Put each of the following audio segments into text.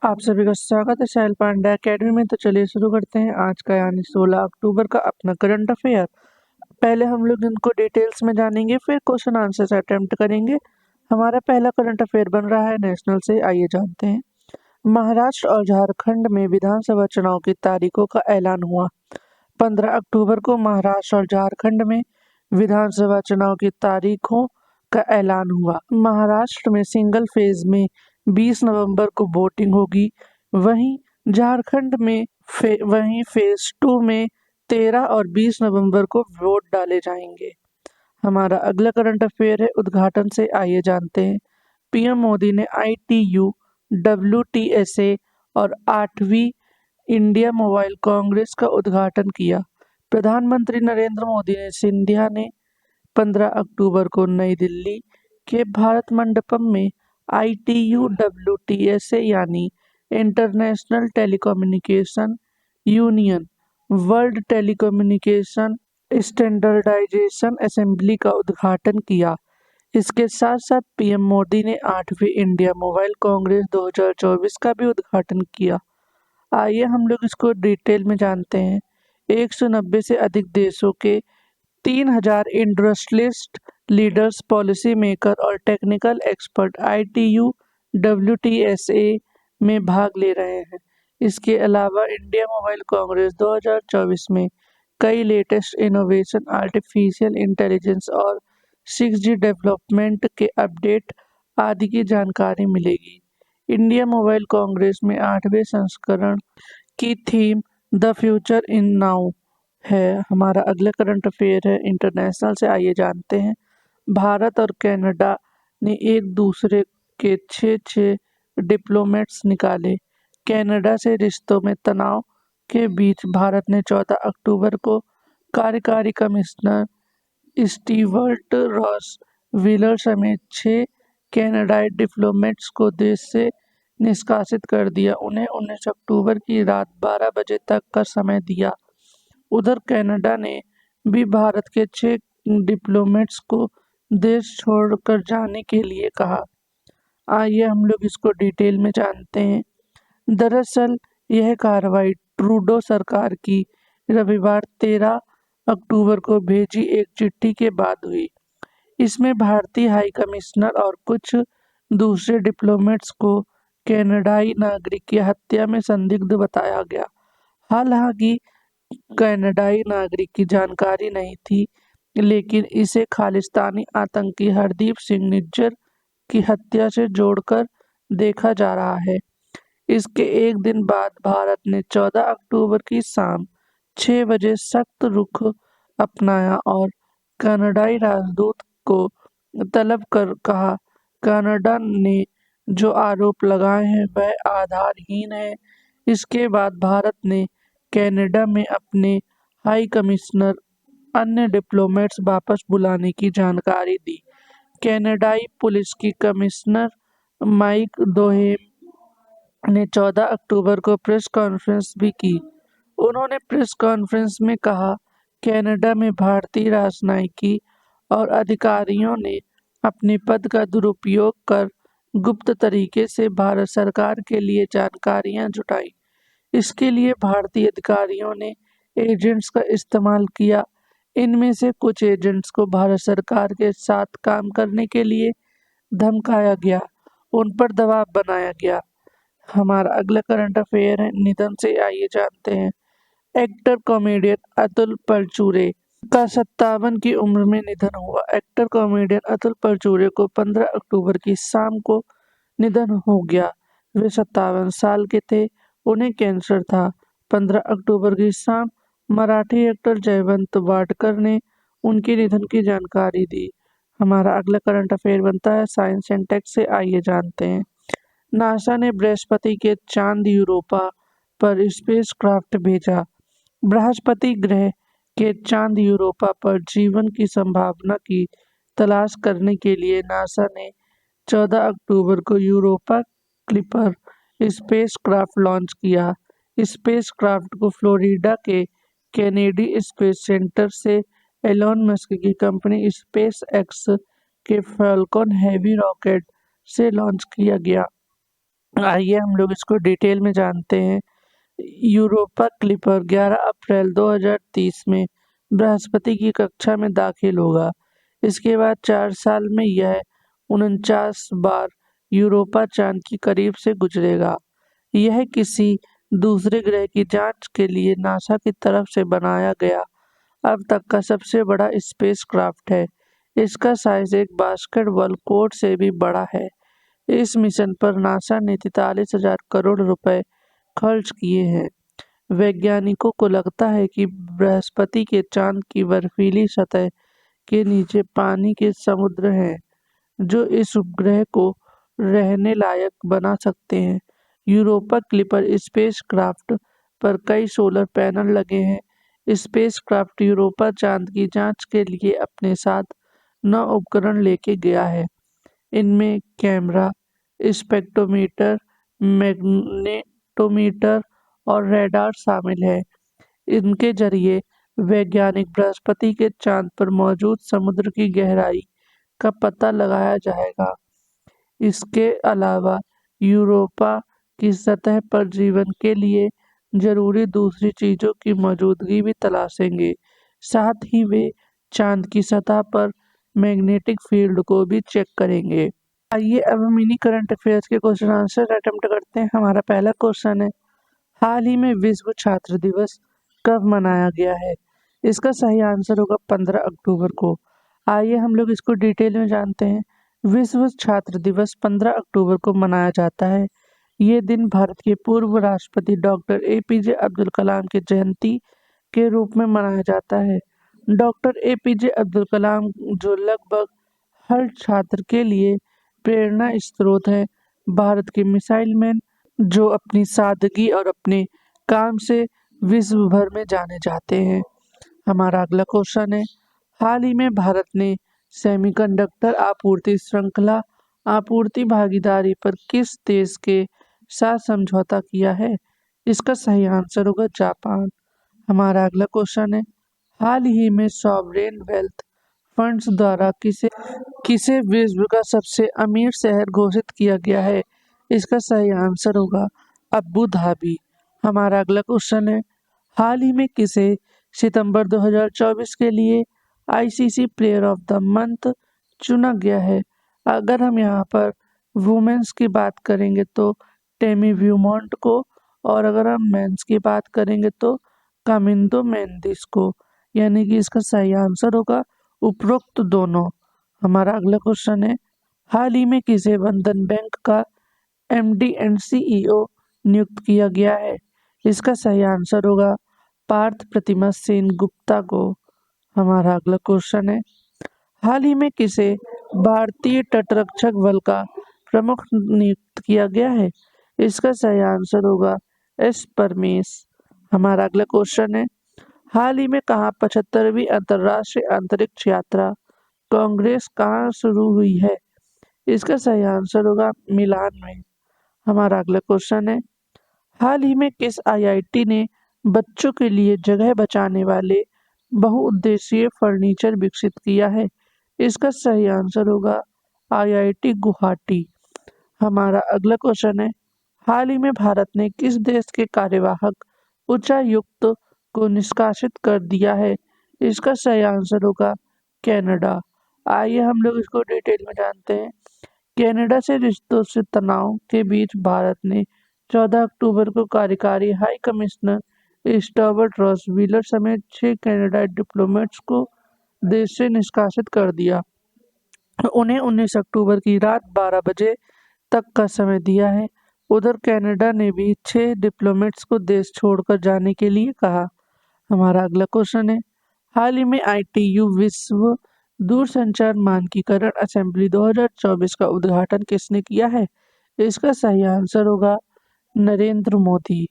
आप सभी का स्वागत है साहिल पांडे अकेडमी में। तो चलिए शुरू करते हैं आज का यानी 16 अक्टूबर का अपना करंट अफेयर। पहले हम लोग इनको डिटेल्स में जानेंगे, फिर क्वेश्चन आंसर्स अटेम्प्ट करेंगे। हमारा पहला करंट अफेयर बन रहा है नेशनल से, आइए जानते हैं। महाराष्ट्र और झारखंड में विधानसभा चुनाव की तारीखों का ऐलान हुआ। 15 अक्टूबर को महाराष्ट्र और झारखंड में विधानसभा चुनाव की तारीखों का ऐलान हुआ। महाराष्ट्र में सिंगल फेज में 20 नवंबर को वोटिंग होगी, वहीं झारखंड में वहीं फेज 2 में 13 और 20 नवंबर को वोट डाले जाएंगे। हमारा अगला करंट अफेयर है उद्घाटन से, आइए जानते हैं। पीएम मोदी ने ITU, WTSA और 8वीं इंडिया मोबाइल कांग्रेस का उद्घाटन किया। प्रधानमंत्री नरेंद्र मोदी ने सिंधिया ने 15 अक्टूबर को नई दिल्ली के भारत मंडपम में ITU WTSA यानी international telecommunication union world telecommunication standardisation assembly का उद्घाटन किया। इसके साथ साथ पीएम मोदी ने 8वीं इंडिया मोबाइल कांग्रेस 2024 का भी उद्घाटन किया। आइए हम लोग इसको डिटेल में जानते हैं। 190 से अधिक देशों के 3000 इंडस्ट्रियलिस्ट लीडर्स, पॉलिसी मेकर और टेक्निकल एक्सपर्ट ITU WTSA में भाग ले रहे हैं। इसके अलावा इंडिया मोबाइल कांग्रेस 2024 में कई लेटेस्ट इनोवेशन, आर्टिफिशियल इंटेलिजेंस और 6G डेवलपमेंट के अपडेट आदि की जानकारी मिलेगी। इंडिया मोबाइल कांग्रेस में 8वें संस्करण की theme the future in now है। हमारा अगला करंट अफेयर है इंटरनेशनल से, आइए जानते हैं। भारत और कनाडा ने एक दूसरे के छह डिप्लोमेट्स निकाले। कनाडा से रिश्तों में तनाव के बीच भारत ने 14 अक्टूबर को कार्यकारी कमिश्नर स्टीवर्ट रॉस व्हीलर समेत 6 कनाडाई डिप्लोमेट्स को देश से निष्कासित कर दिया। उन्हें 19 अक्टूबर की रात 12 बजे तक का समय दिया। उधर कनाडा ने भी भारत के 6 डिप्लोमेट्स को देश छोड़कर जाने के लिए कहा। आइए हम लोग इसको डिटेल में जानते हैं। दरअसल यह कार्रवाई ट्रूडो सरकार की रविवार 13 अक्टूबर को भेजी एक चिट्ठी के बाद हुई। इसमें भारतीय हाई कमिश्नर और कुछ दूसरे डिप्लोमेट्स को कनाडाई नागरिक की हत्या में संदिग्ध बताया गया। हालांकि कनाडाई नागरिक की जानकारी नहीं थी, लेकिन इसे खालिस्तानी आतंकी हरदीप सिंह निज्जर की हत्या से जोड़कर देखा जा रहा है। इसके एक दिन बाद भारत ने 14 अक्टूबर की शाम 6 बजे सख्त रुख अपनाया और कनाडाई राजदूत को तलब कर कहा, कनाडा ने जो आरोप लगाए हैं वह आधारहीन है। इसके बाद भारत ने कनाडा में अपने हाई कमिश्नर अन्य डिप्लोमेट्स वापस बुलाने की जानकारी दी। कनाडाई पुलिस की कमिश्नर माइक डोहेम ने 14 अक्टूबर को प्रेस कॉन्फ्रेंस भी की। उन्होंने प्रेस कॉन्फ्रेंस में कहा, कनाडा में भारतीय राजनयिकी और अधिकारियों ने अपने पद का दुरुपयोग कर गुप्त तरीके से भारत सरकार के लिए जानकारियां जुटाई। इसके लिए भारतीय अधिकारियों ने एजेंट्स का इस्तेमाल किया। इनमें से कुछ एजेंट्स को भारत सरकार के साथ काम करने के लिए धमकाया गया, उन पर दबाव बनाया गया। हमारा अगला करंट अफेयर है निधन से, आइए जानते हैं। एक्टर कॉमेडियन अतुल परचूरे का 57 की उम्र में निधन हुआ। एक्टर कॉमेडियन अतुल परचूरे को 15 अक्टूबर की शाम को निधन हो गया। वे 57 साल के थे, उन्हें कैंसर था। 15 अक्टूबर की शाम मराठी एक्टर जयवंत वाडकर ने उनके निधन की जानकारी दी। हमारा अगला करंट अफेयर बनता है साइंस एंड टेक से, आइए जानते हैं। नासा ने बृहस्पति के चांद यूरोपा पर स्पेसक्राफ्ट भेजा। बृहस्पति ग्रह के चांद यूरोपा पर जीवन की संभावना की तलाश करने के लिए नासा ने 14 अक्टूबर को यूरोपा क्लिपर स्पेसक्राफ्ट लॉन्च किया। स्पेसक्राफ्ट को फ्लोरिडा के केनेडी स्पेस सेंटर से एलोन मस्क की कंपनी स्पेस एक्स के फॉल्कन हेवी रॉकेट से लॉन्च किया गया। आइए हम लोग इसको डिटेल में जानते हैं। यूरोपा क्लिपर 11 अप्रैल 2030 में बृहस्पति की कक्षा में दाखिल होगा। इसके बाद 4 साल में यह 49 बार यूरोपा चांद की करीब से गुजरेगा। यह किसी दूसरे ग्रह की जांच के लिए नासा की तरफ से बनाया गया अब तक का सबसे बड़ा स्पेसक्राफ्ट है। इसका साइज एक बास्केटबॉल कोर्ट से भी बड़ा है। इस मिशन पर नासा ने 43,000 करोड़ रुपए खर्च किए हैं। वैज्ञानिकों को लगता है कि बृहस्पति के चांद की बर्फीली सतह के नीचे पानी के समुद्र हैं, जो इस उपग्रह को रहने लायक बना सकते हैं। यूरोपा क्लिपर स्पेसक्राफ्ट पर कई सोलर पैनल लगे हैं। स्पेसक्राफ्ट यूरोपा चांद की जांच के लिए अपने साथ 9 उपकरण लेके गया है। इनमें कैमरा, स्पेक्ट्रोमीटर, मैग्नेटोमीटर और रडार शामिल है। इनके जरिए वैज्ञानिक बृहस्पति के चांद पर मौजूद समुद्र की गहराई का पता लगाया जाएगा। इसके अलावा यूरोपा की सतह पर जीवन के लिए जरूरी दूसरी चीजों की मौजूदगी भी तलाशेंगे। साथ ही वे चांद की सतह पर मैग्नेटिक फील्ड को भी चेक करेंगे। आइए अब हम मिनी करंट अफेयर्स के क्वेश्चन आंसर अटेम्प्ट करते हैं। हमारा पहला क्वेश्चन है, हाल ही में विश्व छात्र दिवस कब मनाया गया है? इसका सही आंसर होगा 15 अक्टूबर को। आइए हम लोग इसको डिटेल में जानते हैं। विश्व छात्र दिवस 15 अक्टूबर को मनाया जाता है। ये दिन भारत के पूर्व राष्ट्रपति डॉक्टर एपीजे अब्दुल कलाम की जयंती के रूप में मनाया जाता है। डॉक्टर एपीजे अब्दुल कलाम जो लगभग हर छात्र के लिए प्रेरणा स्रोत है। भारत के मिसाइल मैन जो अपनी सादगी और अपने काम से विश्व भर में जाने जाते हैं। हमारा अगला क्वेश्चन है, हाल ही में भारत ने सेमीकंडक्टर आपूर्ति श्रृंखला आपूर्ति भागीदारी पर किस देश के साथ समझौता किया है? इसका सही आंसर होगा जापान। हमारा अगला क्वेश्चन है, हाल ही में सॉवरेन वेल्थ फंड्स द्वारा किसे किसे विश्व का सबसे अमीर शहर घोषित किया गया है? इसका सही आंसर होगा अबू धाबी। हमारा अगला क्वेश्चन है, हाल ही में किसे सितंबर 2024 के लिए ICC player of the month चुना गया है? अगर हम यहाँ पर वुमेन्स की बात करेंगे तो टेमी व्यूमॉन्ट को, और अगर हम मेंस की बात करेंगे तो कामिंदो मेंडिस को, यानी कि इसका सही आंसर होगा उपरोक्त दोनों। हमारा अगला क्वेश्चन है, हाल ही में किसे बंधन बैंक का एमडी एंड सीईओ नियुक्त किया गया है? इसका सही आंसर होगा पार्थ प्रतिमा सेन गुप्ता को। हमारा अगला क्वेश्चन है, हाल ही में किसे भारतीय तटरक्षक बल का प्रमुख नियुक्त किया गया है? इसका सही आंसर होगा एस परमेश। हमारा अगला क्वेश्चन है, हाल ही में कहाँ 75वीं अंतर्राष्ट्रीय अंतरिक्ष यात्रा कांग्रेस कहाँ शुरू हुई है? इसका सही आंसर होगा मिलान में। हमारा अगला क्वेश्चन है, हाल ही में किस आईआईटी ने बच्चों के लिए जगह बचाने वाले बहुउद्देशीय फर्नीचर विकसित किया है? इसका सही आंसर होगा आईआईटी गुवाहाटी। हमारा अगला क्वेश्चन है, हाल ही में भारत ने किस देश के कार्यवाहक उच्चायुक्त को निष्कासित कर दिया है? इसका सही आंसर होगा कनाडा। आइए हम लोग इसको डिटेल में जानते हैं। कनाडा से रिश्तों से तनाव के बीच भारत ने 14 अक्टूबर को कार्यकारी high commissioner Stuart Ross wheeler समेत 6 कनाडाई डिप्लोमेट्स को देश से निष्कासित कर दिया। उन्हें 19 अक्टूबर की रात 12 बजे तक का समय दिया है। उधर कनाडा ने भी 6 डिप्लोमेट्स को देश छोड़कर जाने के लिए कहा। हमारा अगला क्वेश्चन है, हाल ही में आईटीयू विश्व दूरसंचार मानकीकरण असेंबली 2024 का उद्घाटन किसने किया है? इसका सही आंसर होगा नरेंद्र मोदी।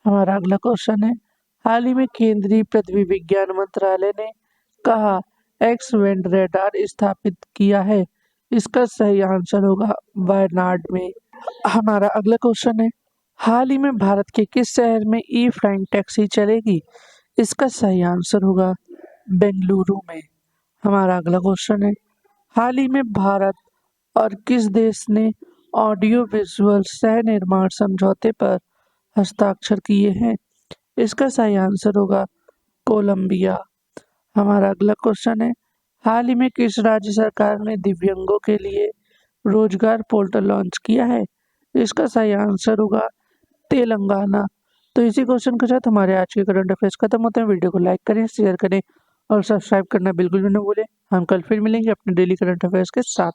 हमारा अगला क्वेश्चन है, हाल ही में केंद्रीय पृथ्वी विज्ञान मंत्रालय ने कहा एक्स बैंड रडार स्थापित किया है? इसका सही आंसर होगा वायनाड में। हमारा अगला क्वेश्चन है, हाल ही में भारत के किस शहर में ई फ्लाइंग टैक्सी चलेगी? इसका सही आंसर होगा बेंगलुरु में। हमारा अगला क्वेश्चन है, हाल ही में भारत और किस देश ने ऑडियो विजुअल सह निर्माण समझौते पर हस्ताक्षर किए हैं। इसका सही आंसर होगा कोलंबिया। हमारा अगला क्वेश्चन है, हाल ही में किस राज्य सरकार ने दिव्यांगों के लिए रोजगार पोर्टल लॉन्च किया है? इसका सही आंसर होगा तेलंगाना। तो इसी क्वेश्चन के साथ हमारे आज के करंट अफेयर्स खत्म होते हैं। वीडियो को लाइक करें, शेयर करें और सब्सक्राइब करना बिल्कुल भी ना भूलें। हम कल फिर मिलेंगे अपने डेली करंट अफेयर्स के साथ।